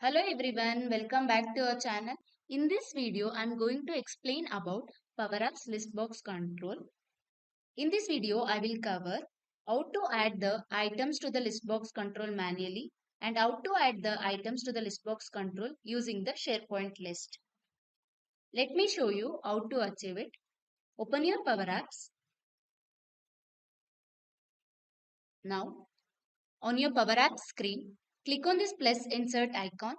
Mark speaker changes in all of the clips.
Speaker 1: Hello everyone, welcome back to our channel. In this video, I'm going to explain about PowerApps Listbox Control. In this video, I will cover how to add the items to the Listbox Control manually and how to add the items to the Listbox Control using the SharePoint list. Let me show you how to achieve it. Open your PowerApps. Now, on your PowerApps screen, click on this plus insert icon,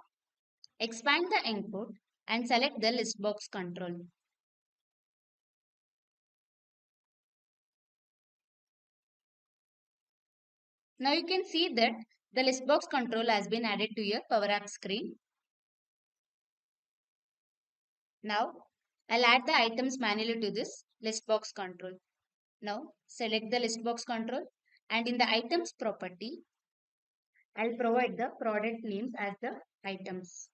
Speaker 1: expand the input and select the Listbox Control. Now you can see that the listbox control has been added to your Power App screen. Now I'll add the items manually to this listbox control. Now select the listbox control and in the items property, I'll provide the product names as the items.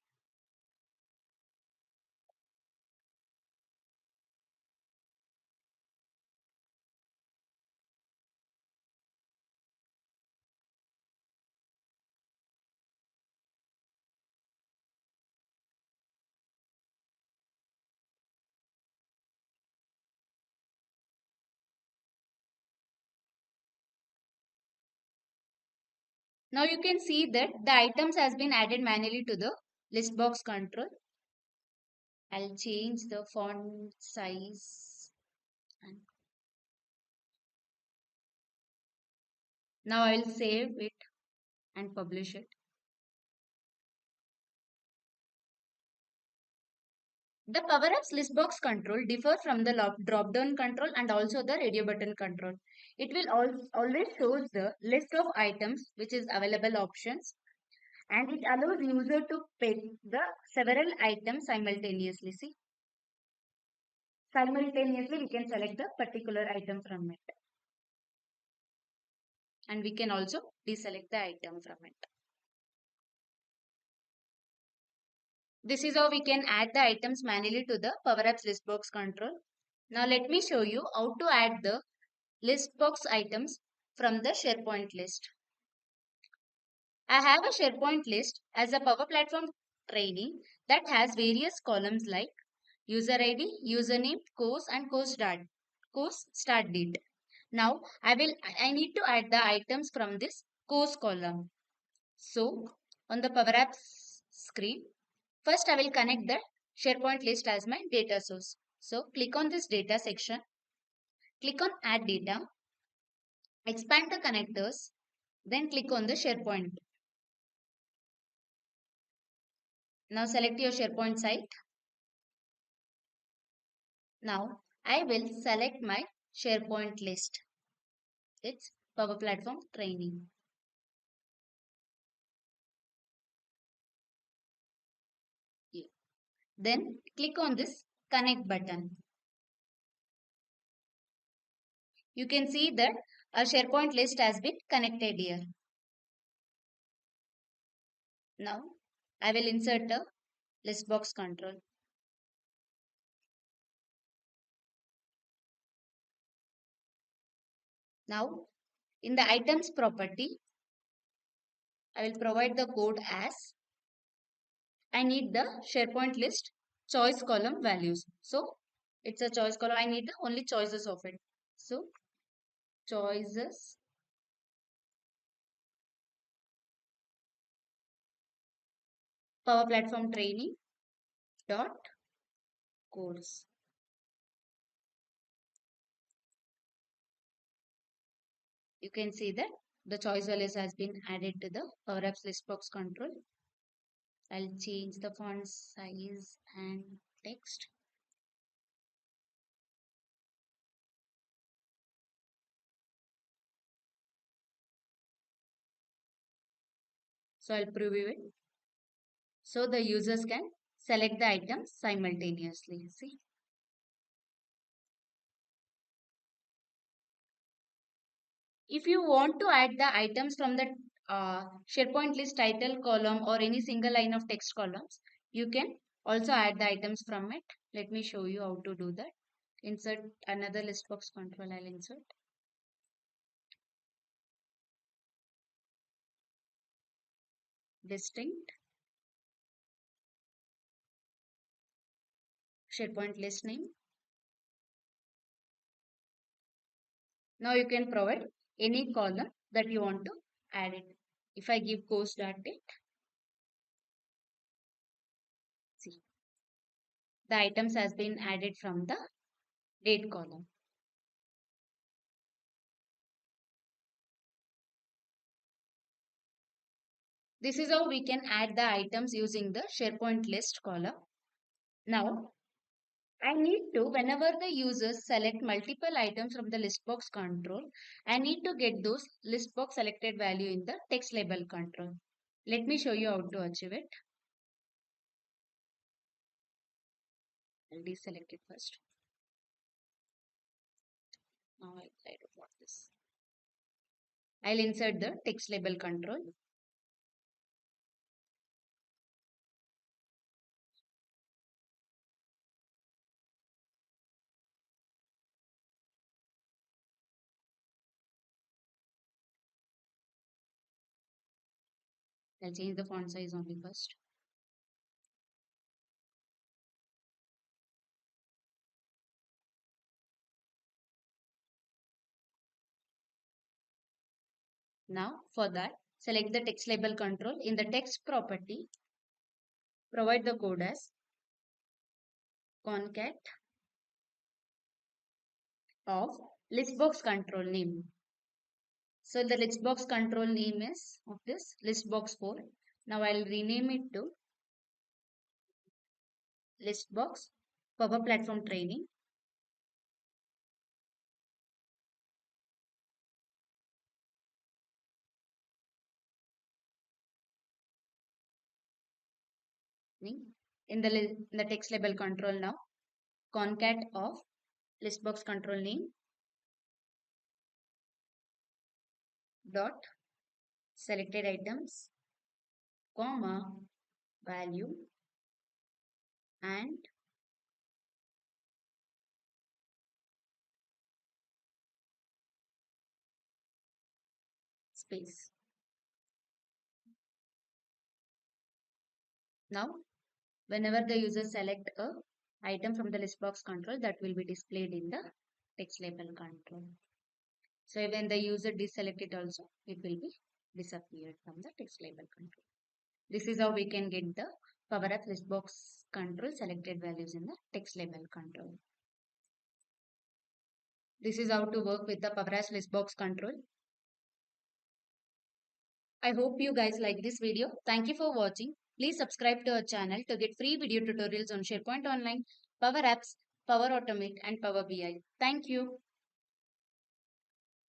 Speaker 1: Now you can see that the items has been added manually to the listbox control. I'll change the font size. And now I'll save it and publish it. The Power Apps Listbox control differ from the drop-down control and also the radio button control. It will always shows the list of items which is available options and it allows user to pick the several items simultaneously. See, simultaneously we can select the particular item from it and we can also deselect the item from it. This is how we can add the items manually to the Power Apps Listbox control. Now let me show you how to add the listbox items from the SharePoint list. I have a SharePoint list as a Power Platform training that has various columns like user ID, username, course and course start date. Now I need to add the items from this course column. So on the Power Apps screen, first I will connect the SharePoint list as my data source. So click on this data section, click on add data, expand the connectors, then click on the SharePoint. Now select your SharePoint site. Now I will select my SharePoint list. It's Power Platform Training. Yeah. Then click on this connect button. You can see that our SharePoint list has been connected here. Now I will insert a list box control. Now in the items property, I will provide the code as I need the SharePoint list choice column values. So it's a choice column. I need the only choices of it. So choices Power Platform Training dot course. You can see that the choice values has been added to the Power Apps list box control. I'll change the font size and text. So I'll preview it. So the users can select the items simultaneously. See. If you want to add the items from the SharePoint list title column or any single line of text columns, you can also add the items from it. Let me show you how to do that. Insert another list box control. I'll insert. Distinct. SharePoint list name. Now you can provide any column that you want to add it. If I give course date, see the items has been added from the date column. This is how we can add the items using the SharePoint list column. Now I need to, whenever the users select multiple items from the list box control, I need to get those list box selected value in the text label control. Let me show you how to achieve it. I'll deselect it first. Now I'll try to plot this. I'll insert the text label control. I'll change the font size only first. Now for that, select the text label control. In the text property, provide the code as concat of listbox control name. So the listbox control name is of this listbox 4. Now I'll rename it to listbox Power Platform Training. In the text label control now, concat of listbox control name dot selected items, comma, value and space. Now, whenever the user select a item from the list box control, that will be displayed in the text label control. So when the user deselect it also, it will be disappeared from the text label control. This is how we can get the Power Apps list box control selected values in the text label control. This is how to work with the Power Apps list box control. I hope you guys like this video. Thank you for watching. Please subscribe to our channel to get free video tutorials on SharePoint Online, Power Apps, Power Automate and Power BI. Thank you.